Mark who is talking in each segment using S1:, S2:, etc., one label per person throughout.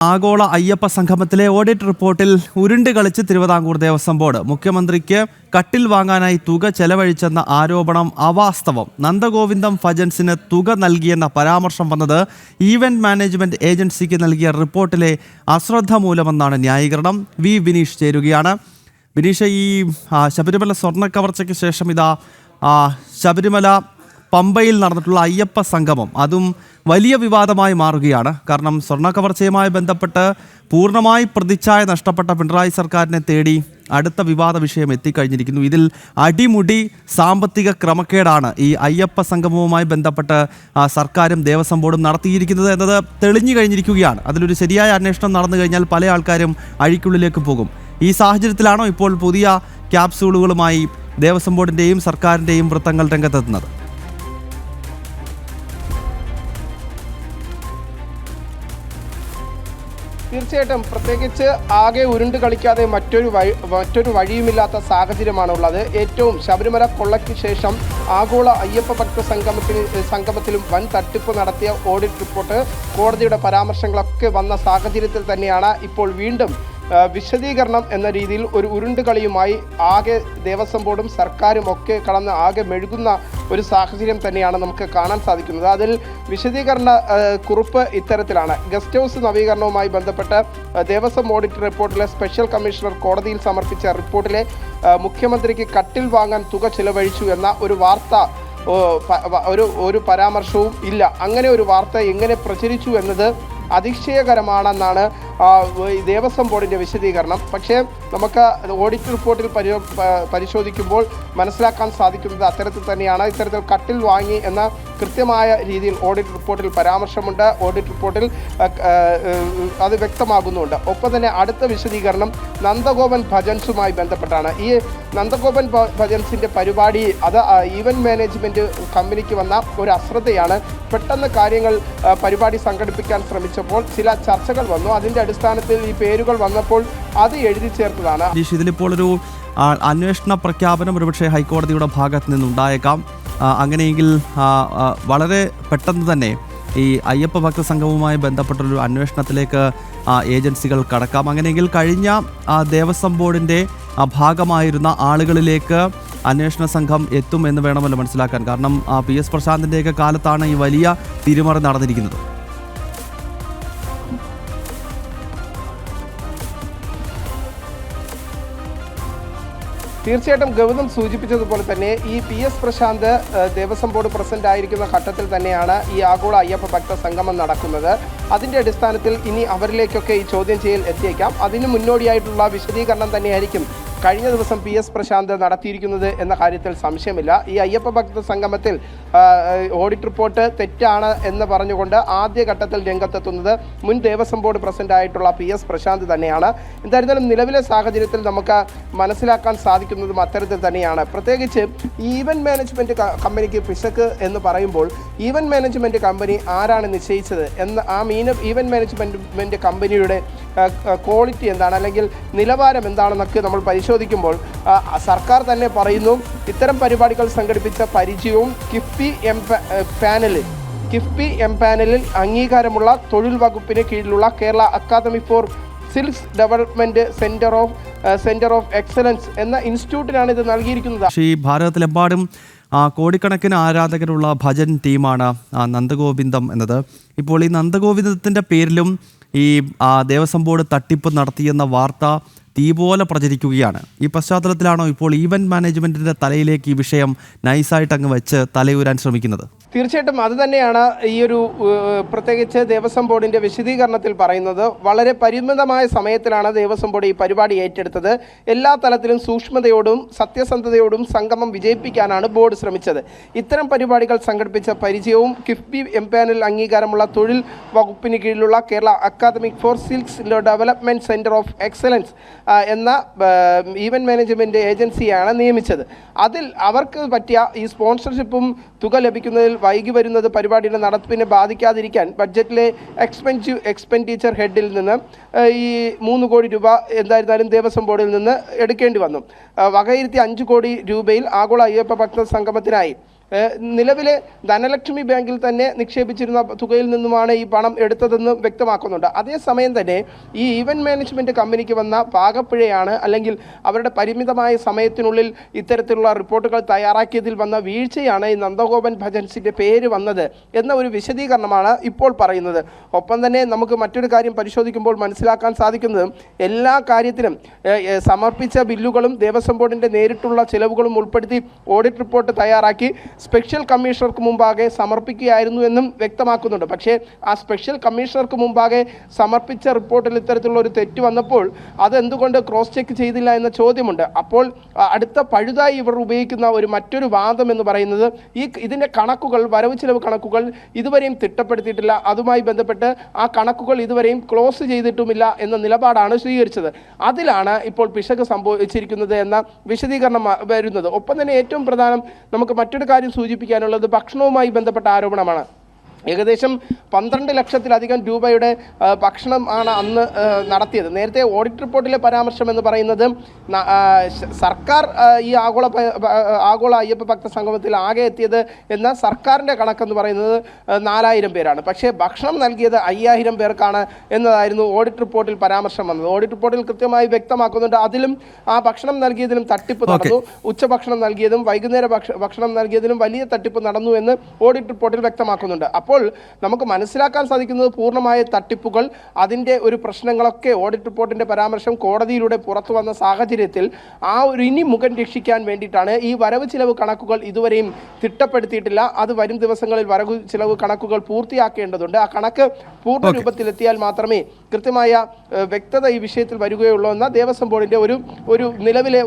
S1: ആഗോള അയ്യപ്പ സംഗമത്തിലെ ഓഡിറ്റ് റിപ്പോർട്ടിൽ ഉരുണ്ട് കളിച്ച് തിരുവിതാംകൂർ ദേവസ്വം ബോർഡ്. മുഖ്യമന്ത്രിക്ക് കട്ടിൽ വാങ്ങാനായി തുക ചെലവഴിച്ചെന്ന ആരോപണം അവാസ്തവം. നന്ദഗോവിന്ദം ഭജൻസിന് തുക നൽകിയെന്ന പരാമർശം വന്നത് ഈവന്റ് മാനേജ്മെന്റ് ഏജൻസിക്ക് നൽകിയ റിപ്പോർട്ടിലെ അശ്രദ്ധ മൂലമെന്നാണ് ന്യായീകരണം. വി വിനീഷ് ചേരുകയാണ്. വിനീഷ്, ഈ ശബരിമല സ്വർണ്ണ കവർച്ചയ്ക്ക് ശേഷം ശബരിമല പമ്പയിൽ നടന്നിട്ടുള്ള അയ്യപ്പ സംഗമം അതും വലിയ വിവാദമായി മാറുകയാണ്. കാരണം സ്വർണ്ണ കവർച്ചയുമായി ബന്ധപ്പെട്ട് പൂർണ്ണമായി പ്രതിച്ഛായ നഷ്ടപ്പെട്ട പിണറായി സർക്കാരിനെ തേടി അടുത്ത വിവാദ വിഷയം എത്തിക്കഴിഞ്ഞിരിക്കുന്നു. ഇതിൽ അടിമുടി സാമ്പത്തിക ക്രമക്കേടാണ് ഈ അയ്യപ്പ സംഗമവുമായി ബന്ധപ്പെട്ട് സർക്കാരും ദേവസ്വം ബോർഡും നടത്തിയിരിക്കുന്നത് എന്നത് തെളിഞ്ഞു കഴിഞ്ഞിരിക്കുകയാണ്. അതിലൊരു ശരിയായ അന്വേഷണം നടന്നു കഴിഞ്ഞാൽ പല ആൾക്കാരും അഴിക്കുള്ളിലേക്ക് പോകും. ഈ സാഹചര്യത്തിലാണോ ഇപ്പോൾ പുതിയ ക്യാപ്സൂളുകളുമായി ദേവസ്വം ബോർഡിൻ്റെയും സർക്കാരിൻ്റെയും വൃത്തങ്ങൾ രംഗത്തെത്തുന്നത്?
S2: തീർച്ചയായിട്ടും, പ്രത്യേകിച്ച് ആകെ ഉരുണ്ട് കളിക്കാതെ മറ്റൊരു വഴിയുമില്ലാത്ത സാഹചര്യമാണുള്ളത്. ഏറ്റവും ശബരിമല കൊള്ളയ്ക്ക് ശേഷം ആഗോള അയ്യപ്പ ഭക്ത സംഗമത്തിലും വൻ തട്ടിപ്പ് നടത്തിയ ഓഡിറ്റ് റിപ്പോർട്ട്, കോടതിയുടെ പരാമർശങ്ങളൊക്കെ വന്ന സാഹചര്യത്തിൽ തന്നെയാണ് ഇപ്പോൾ വീണ്ടും വിശദീകരണം എന്ന രീതിയിൽ ഒരു ഉരുണ്ടുകളിയുമായി ആകെ ദേവസ്വം ബോർഡും സർക്കാരും ഒക്കെ കടന്ന് ആകെ മെഴുകുന്ന ഒരു സാഹചര്യം തന്നെയാണ് നമുക്ക് കാണാൻ സാധിക്കുന്നത്. അതിൽ വിശദീകരണ കുറിപ്പ് ഇത്തരത്തിലാണ്. ഗസ്റ്റ് ഹൗസ് നവീകരണവുമായി ബന്ധപ്പെട്ട് ദേവസ്വം ഓഡിറ്റ് റിപ്പോർട്ടിലെ സ്പെഷ്യൽ കമ്മീഷണർ കോടതിയിൽ സമർപ്പിച്ച റിപ്പോർട്ടിലെ മുഖ്യമന്ത്രിക്ക് കട്ടിൽ വാങ്ങാൻ തുക ചിലവഴിച്ചു എന്ന ഒരു വാർത്ത ഒരു പരാമർശവും ഇല്ല. അങ്ങനെ ഒരു വാർത്ത എങ്ങനെ പ്രചരിച്ചു എന്നത് അതിശയകരമാണെന്നാണ് ദേവസ്വം ബോർഡിൻ്റെ വിശദീകരണം. പക്ഷേ നമുക്ക് ഓഡിറ്റ് റിപ്പോർട്ടിൽ പരിശോധിക്കുമ്പോൾ മനസ്സിലാക്കാൻ സാധിക്കുന്നത് അത്തരത്തിൽ തന്നെയാണ്. ഇത്തരത്തിൽ കട്ടിൽ വാങ്ങി എന്ന കൃത്യമായ രീതിയിൽ ഓഡിറ്റ് റിപ്പോർട്ടിൽ പരാമർശമുണ്ട്. ഓഡിറ്റ് റിപ്പോർട്ടിൽ അത് വ്യക്തമാകുന്നുണ്ട്. ഒപ്പം തന്നെ അടുത്ത വിശദീകരണം നന്ദഗോപൻ ഭജൻസുമായി ബന്ധപ്പെട്ടാണ്. ഈ നന്ദഗോപൻ ഭജൻസിൻ്റെ പരിപാടി അത് ഈവന്റ് മാനേജ്മെൻറ്റ് കമ്പനിക്ക് വന്ന ഒരു അശ്രദ്ധയാണ്. പെട്ടെന്ന് കാര്യങ്ങൾ പരിപാടി സംഘടിപ്പിക്കാൻ ശ്രമിച്ചപ്പോൾ ചില ചർച്ചകൾ വന്നു. അതിൻ്റെ അടിസ്ഥാനത്തിൽ ഈ പേരുകൾ വന്നപ്പോൾ അത് എഴുതി ചേർത്തതാണ്.
S1: ഇതിലിപ്പോൾ ഒരു അന്വേഷണ പ്രഖ്യാപനം ഒരുപക്ഷെ ഹൈക്കോടതിയുടെ ഭാഗത്ത് നിന്നുണ്ടായേക്കാം. അങ്ങനെയെങ്കിൽ വളരെ പെട്ടെന്ന് തന്നെ ഈ അയ്യപ്പ ഭക്ത സംഘവുമായി ബന്ധപ്പെട്ടൊരു അന്വേഷണത്തിലേക്ക് ഏജൻസികൾ കടക്കാം. അങ്ങനെയെങ്കിൽ കഴിഞ്ഞ ദേവസ്വം ബോർഡിൻ്റെ ഭാഗമായിരുന്ന ആളുകളിലേക്ക് അന്വേഷണ സംഘം എത്തും എന്ന് വേണമല്ലോ മനസ്സിലാക്കാൻ. കാരണം PS പ്രശാന്തിൻ്റെയൊക്കെ കാലത്താണ് ഈ വലിയ തിരിമറി നടന്നിരിക്കുന്നത്.
S2: തീർച്ചയായിട്ടും ഗൗതം സൂചിപ്പിച്ചതുപോലെ തന്നെ ഈ PS Prashanth Devaswom board president ആയിരിക്കുന്ന ഘട്ടത്തിൽ തന്നെയാണ് ഈ ആഗോള അയ്യപ്പ ഭക്ത സംഗമം നടക്കുന്നത്. അതിൻ്റെ അടിസ്ഥാനത്തിൽ ഇനി അവരിലേക്കൊക്കെ ഈ ചോദ്യം ചെയ്യൽ എത്തിയേക്കാം. അതിന് മുന്നോടിയായിട്ടുള്ള വിശദീകരണം തന്നെയായിരിക്കും കഴിഞ്ഞ ദിവസം PS പ്രശാന്ത് നടത്തിയിരിക്കുന്നത് എന്ന കാര്യത്തിൽ സംശയമില്ല. ഈ അയ്യപ്പ ഭക്ത സംഗമത്തിൽ ഓഡിറ്റ് റിപ്പോർട്ട് തെറ്റാണ് എന്ന് പറഞ്ഞുകൊണ്ട് ആദ്യഘട്ടത്തിൽ രംഗത്തെത്തുന്നത് മുൻ ദേവസ്വം ബോർഡ് പ്രസിഡന്റ് ആയിട്ടുള്ള PS പ്രശാന്ത് തന്നെയാണ്. എന്തായിരുന്നാലും നിലവിലെ സാഹചര്യത്തിൽ നമുക്ക് മനസ്സിലാക്കാൻ സാധിക്കുന്നതും അത്തരത്തിൽ തന്നെയാണ്. പ്രത്യേകിച്ച് ഈവന്റ് മാനേജ്മെൻറ്റ് കമ്പനിക്ക് പിശക്ക് എന്ന് പറയുമ്പോൾ ഈവന്റ് മാനേജ്മെൻറ്റ് കമ്പനി ആരാണ് നിശ്ചയിച്ചത് എന്ന് ഈവന്റ് മാനേജ്മെൻറ്റ് കമ്പനിയുടെ ക്വാളിറ്റി എന്താണ്, അല്ലെങ്കിൽ നിലവാരം എന്താണെന്നൊക്കെ നമ്മൾ പരിശോധിക്കുമ്പോൾ സർക്കാർ തന്നെ പറയുന്നു ഇത്തരം പരിപാടികൾ സംഘടിപ്പിച്ച പരിചയവും കിഫ്ബി എം പാനലിൽ അംഗീകാരമുള്ള തൊഴിൽ വകുപ്പിന് കീഴിലുള്ള Kerala academy for skills development centre of excellence എന്ന ഇൻസ്റ്റിറ്റ്യൂട്ടിനാണ് ഇത് നൽകിയിരിക്കുന്നത്.
S1: ഈ ഭാരതത്തിലെമ്പാടും കോടിക്കണക്കിന് ആരാധകരുള്ള ഭജൻ ടീമാണ് നന്ദഗോവിന്ദം എന്നത്. ഇപ്പോൾ ഈ നന്ദഗോവിന്ദത്തിൻ്റെ പേരിലും ഈ ദേവസ്വം ബോർഡ് തട്ടിപ്പ് നടത്തിയെന്ന വാർത്ത തീ പോലെ പ്രചരിക്കുകയാണ്. ഈ പശ്ചാത്തലത്തിലാണോ ഇപ്പോൾ ഈവന്റ് മാനേജ്മെൻറ്റിൻ്റെ തലയിലേക്ക് ഈ വിഷയം നൈസായിട്ട് അങ്ങ് വെച്ച് തലയൂരാൻ ശ്രമിക്കുന്നത്?
S2: തീർച്ചയായിട്ടും അത് തന്നെയാണ് ഈ ഒരു പ്രത്യേകിച്ച് ദേവസ്വം ബോർഡിൻ്റെ വിശദീകരണത്തിൽ പറയുന്നത്. വളരെ പരിമിതമായ സമയത്തിലാണ് ദേവസ്വം ബോർഡ് ഈ പരിപാടി ഏറ്റെടുത്തത്. എല്ലാ തലത്തിലും സൂക്ഷ്മതയോടും സത്യസന്ധതയോടും സംഗമം വിജയിപ്പിക്കാനാണ് ബോർഡ് ശ്രമിച്ചത്. ഇത്തരം പരിപാടികൾ സംഘടിപ്പിച്ച പരിചയവും കിഫ്ബി എംപാനൽ അംഗീകാരമുള്ള തൊഴിൽ വകുപ്പിന് കീഴിലുള്ള Kerala academic for skills development centre of excellence എന്ന ഈവന്റ് മാനേജ്മെൻറ്റ് ഏജൻസിയാണ് നിയമിച്ചത്. അതിൽ അവർക്ക് പറ്റിയ ഈ സ്പോൺസർഷിപ്പും തുക ലഭിക്കുന്നതിൽ വൈകി വരുന്നത് പരിപാടിയുടെ നടത്തിപ്പിനെ ബാധിക്കാതിരിക്കാൻ ബഡ്ജറ്റിലെ എക്സ്പെൻഡിച്ചർ ഹെഡിൽ നിന്ന് ഈ 3 കോടി രൂപ എന്തായിരുന്നാലും ദേവസ്വം ബോർഡിൽ നിന്ന് എടുക്കേണ്ടി വന്നു. വകയിരുത്തി 5 കോടി രൂപയിൽ ആഗോള അയ്യപ്പ ഭക്ത സംഗമത്തിനായി നിലവിലെ ധനലക്ഷ്മി ബാങ്കിൽ തന്നെ നിക്ഷേപിച്ചിരുന്ന തുകയിൽ നിന്നുമാണ് ഈ പണം എടുത്തതെന്ന് വ്യക്തമാക്കുന്നുണ്ട്. അതേസമയം തന്നെ ഈ ഈവന്റ് മാനേജ്മെന്റ് കമ്പനിക്ക് വന്ന പാകപ്പിഴയാണ്, അല്ലെങ്കിൽ അവരുടെ പരിമിതമായ സമയത്തിനുള്ളിൽ ഇത്തരത്തിലുള്ള റിപ്പോർട്ടുകൾ തയ്യാറാക്കിയതിൽ വന്ന വീഴ്ചയാണ് ഈ നന്ദഗോപൻ ഭജൻസിന്റെ പേര് വന്നത് എന്ന ഒരു വിശദീകരണമാണ് ഇപ്പോൾ പറയുന്നത്. ഒപ്പം തന്നെ നമുക്ക് മറ്റൊരു കാര്യം പരിശോധിക്കുമ്പോൾ മനസ്സിലാക്കാൻ സാധിക്കുന്നത്, എല്ലാ കാര്യത്തിനും സമർപ്പിച്ച ബില്ലുകളും ദേവസ്വം ബോർഡിന്റെ നേരിട്ടുള്ള ചെലവുകളും ഉൾപ്പെടുത്തി ഓഡിറ്റ് റിപ്പോർട്ട് തയ്യാറാക്കി സ്പെഷ്യൽ കമ്മീഷണർക്ക് മുമ്പാകെ സമർപ്പിക്കുകയായിരുന്നു എന്നും വ്യക്തമാക്കുന്നുണ്ട്. പക്ഷേ ആ സ്പെഷ്യൽ കമ്മീഷണർക്ക് മുമ്പാകെ സമർപ്പിച്ച റിപ്പോർട്ടിൽ ഇത്തരത്തിലുള്ള ഒരു തെറ്റ് വന്നപ്പോൾ അതെന്തുകൊണ്ട് ക്രോസ് ചെക്ക് ചെയ്തില്ല എന്ന ചോദ്യമുണ്ട്. അപ്പോൾ അടുത്ത പഴുതായി ഇവർ ഉപയോഗിക്കുന്ന മറ്റൊരു വാദം എന്ന് പറയുന്നത്, ഇതിൻ്റെ കണക്കുകൾ, വരവ് ചിലവ് കണക്കുകൾ ഇതുവരെയും തിട്ടപ്പെടുത്തിയിട്ടില്ല, അതുമായി ബന്ധപ്പെട്ട് ആ കണക്കുകൾ ഇതുവരെയും ക്ലോസ് ചെയ്തിട്ടുമില്ല എന്ന നിലപാടാണ് സ്വീകരിച്ചത്. അതിലാണ് ഇപ്പോൾ പിശക് സംഭവിച്ചിരിക്കുന്നത് എന്ന വിശദീകരണം വരുന്നത്. ഒപ്പം തന്നെ ഏറ്റവും പ്രധാനം നമുക്ക് മറ്റൊരു കാര്യം സൂചിപ്പിക്കാനുള്ളത് ഭക്ഷണവുമായി ബന്ധപ്പെട്ട ആരോപണമാണ്. ഏകദേശം 12 ലക്ഷത്തിലധികം രൂപയുടെ ഭക്ഷണം ആണ് അന്ന് നടത്തിയത്. നേരത്തെ ഓഡിറ്റ് റിപ്പോർട്ടിലെ പരാമർശം എന്ന് പറയുന്നത് സർക്കാർ ഈ ആഗോള അയ്യപ്പ ഭക്ത സംഗമത്തിൽ ആകെ എത്തിയത് എന്ന സർക്കാരിൻ്റെ കണക്കെന്ന് പറയുന്നത് 4000 പേരാണ്. പക്ഷേ ഭക്ഷണം നൽകിയത് 5000 പേർക്കാണ് എന്നതായിരുന്നു ഓഡിറ്റ് റിപ്പോർട്ടിൽ പരാമർശം വന്നത്. ഓഡിറ്റ് റിപ്പോർട്ടിൽ കൃത്യമായി വ്യക്തമാക്കുന്നുണ്ട്, അതിലും ആ ഭക്ഷണം നൽകിയതിലും തട്ടിപ്പ് നടന്നു, ഉച്ചഭക്ഷണം നൽകിയതും വൈകുന്നേര ഭക്ഷണം നൽകിയതിലും വലിയ തട്ടിപ്പ് നടന്നു എന്ന് ഓഡിറ്റ് റിപ്പോർട്ടിൽ വ്യക്തമാക്കുന്നുണ്ട്. അപ്പോൾ നമുക്ക് മനസ്സിലാക്കാൻ സാധിക്കുന്നത്, പൂർണ്ണമായ തട്ടിപ്പുകൾ, അതിൻ്റെ ഒരു പ്രശ്നങ്ങളൊക്കെ ഓഡിറ്റ് റിപ്പോർട്ടിൻ്റെ പരാമർശം കോടതിയിലൂടെ പുറത്തു വന്ന സാഹചര്യത്തിൽ ആ ഒരു ഇനി മുഖം രക്ഷിക്കാൻ വേണ്ടിയിട്ടാണ് ഈ വരവ് ചിലവ് കണക്കുകൾ ഇതുവരെയും തിട്ടപ്പെടുത്തിയിട്ടില്ല. അത് വരും ദിവസങ്ങളിൽ വരവ് ചിലവ് കണക്കുകൾ പൂർത്തിയാക്കേണ്ടതുണ്ട്. ആ കണക്ക് പൂർണ്ണ രൂപത്തിലെത്തിയാൽ മാത്രമേ കൃത്യമായ വ്യക്തത ഈ വിഷയത്തിൽ വരികയുള്ളൂ എന്ന ദേവസ്വം ബോർഡിൻ്റെ ഒരു നിലവിലെ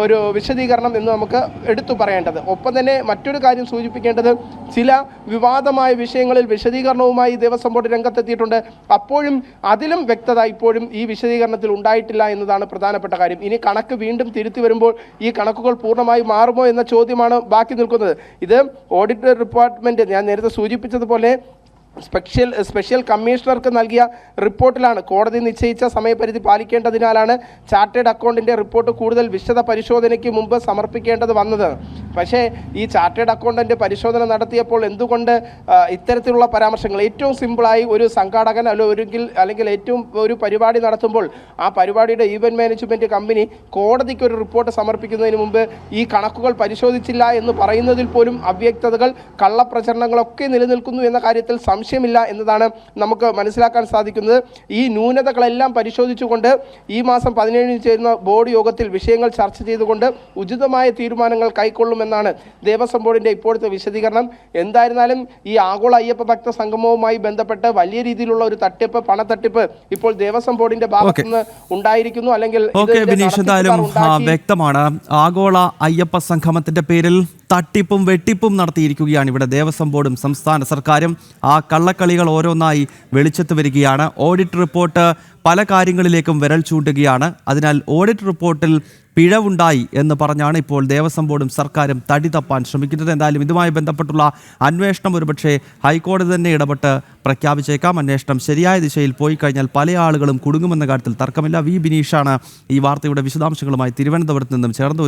S2: ഒരു വിശദീകരണം എന്ന് നമുക്ക് എടുത്തു പറയേണ്ടത്. ഒപ്പം തന്നെ മറ്റൊരു കാര്യം സൂചിപ്പിക്കേണ്ടത്, ചില വിവാദമായ വിഷയങ്ങളിൽ വിശദീകരണവുമായി ദേവസ്വം ബോർഡ് രംഗത്തെത്തിയിട്ടുണ്ട്. അപ്പോഴും അതിലും വ്യക്തത ഇപ്പോഴും ഈ വിശദീകരണത്തിൽ ഉണ്ടായിട്ടില്ല എന്നതാണ് പ്രധാനപ്പെട്ട കാര്യം. ഇനി കണക്ക് വീണ്ടും തിരുത്തി വരുമ്പോൾ ഈ കണക്കുകൾ പൂർണ്ണമായി മാറുമോ എന്ന ചോദ്യമാണ് ബാക്കി നിൽക്കുന്നത്. ഇത് ഓഡിറ്റ് ഡിപ്പാർട്ട്മെന്റ്, ഞാൻ നേരത്തെ സൂചിപ്പിച്ചതുപോലെ സ്പെഷ്യൽ കമ്മീഷണർക്ക് നൽകിയ റിപ്പോർട്ടിലാണ് കോടതി നിശ്ചയിച്ച സമയപരിധി പാലിക്കേണ്ടതിനാലാണ് ചാർട്ടേഡ് അക്കൗണ്ടിൻ്റെ റിപ്പോർട്ട് കൂടുതൽ വിശദ പരിശോധനയ്ക്ക് മുമ്പ് സമർപ്പിക്കേണ്ടത് വന്നത്. പക്ഷേ ഈ ചാർട്ടേഡ് അക്കൗണ്ടൻ്റ് പരിശോധന നടത്തിയപ്പോൾ എന്തുകൊണ്ട് ഇത്തരത്തിലുള്ള പരാമർശങ്ങൾ, ഏറ്റവും സിമ്പിളായി ഒരു സംഘാടകൻ അല്ലെങ്കിൽ ഏറ്റവും ഒരു പരിപാടി നടത്തുമ്പോൾ ആ പരിപാടിയുടെ ഈവന്റ് മാനേജ്മെൻറ്റ് കമ്പനി കോടതിക്ക് ഒരു റിപ്പോർട്ട് സമർപ്പിക്കുന്നതിന് മുമ്പ് ഈ കണക്കുകൾ പരിശോധിച്ചില്ല എന്ന് പറയുന്നതിൽ പോലും അവ്യക്തതകൾ, കള്ളപ്രചരണങ്ങളൊക്കെ നിലനിൽക്കുന്നു എന്ന കാര്യത്തിൽ സംശയമില്ല എന്നതാണ് നമുക്ക് മനസ്സിലാക്കാൻ സാധിക്കുന്നത്. ഈ ന്യൂനതകളെല്ലാം പരിശോധിച്ചുകൊണ്ട് ഈ മാസം 17-ന് ചേരുന്ന ബോർഡ് യോഗത്തിൽ വിഷയങ്ങൾ ചർച്ച ചെയ്തുകൊണ്ട് ഉചിതമായ തീരുമാനങ്ങൾ കൈക്കൊള്ളുമെന്നാണ് ദേവസ്വം ബോർഡിൻ്റെ ഇപ്പോഴത്തെ വിശദീകരണം. എന്തായിരുന്നാലും ഈ ആഗോള അയ്യപ്പ ഭക്ത സംഗമവുമായി ബന്ധപ്പെട്ട് വലിയ രീതിയിലുള്ള ഒരു തട്ടിപ്പ്, പണത്തട്ടിപ്പ് ഇപ്പോൾ ദേവസ്വം ബോർഡിന്റെ ഭാഗത്തുനിന്ന് ഉണ്ടായിരിക്കുന്നു. അല്ലെങ്കിൽ
S1: വ്യക്തമാണ്, ആഗോള അയ്യപ്പ സംഗമത്തിന്റെ പേരിൽ തട്ടിപ്പും വെട്ടിപ്പും നടത്തിയിരിക്കുകയാണ് ഇവിടെ ദേവസ്വം ബോർഡും സംസ്ഥാന സർക്കാരും. ആ കള്ളക്കളികൾ ഓരോന്നായി വെളിച്ചത്ത് വരികയാണ്. ഓഡിറ്റ് റിപ്പോർട്ട് പല കാര്യങ്ങളിലേക്കും വിരൽ ചൂണ്ടുകയാണ്. അതിനാൽ ഓഡിറ്റ് റിപ്പോർട്ടിൽ പിഴവുണ്ടായി എന്ന് പറഞ്ഞാണ് ഇപ്പോൾ ദേവസ്വം ബോർഡും സർക്കാരും തടി തപ്പാൻ ശ്രമിക്കുന്നത്. എന്തായാലും ഇതുമായി ബന്ധപ്പെട്ടുള്ള അന്വേഷണം ഒരുപക്ഷെ ഹൈക്കോടതി തന്നെ ഇടപെട്ട് പ്രഖ്യാപിച്ചേക്കാം. അന്വേഷണം ശരിയായ ദിശയിൽ പോയി കഴിഞ്ഞാൽ പല ആളുകളും കുടുങ്ങുമെന്ന കാര്യത്തിൽ തർക്കമില്ല. വി ബിനീഷാണ് ഈ വാർത്തയുടെ വിശദാംശങ്ങളുമായി തിരുവനന്തപുരത്ത് നിന്നും ചേർന്ന്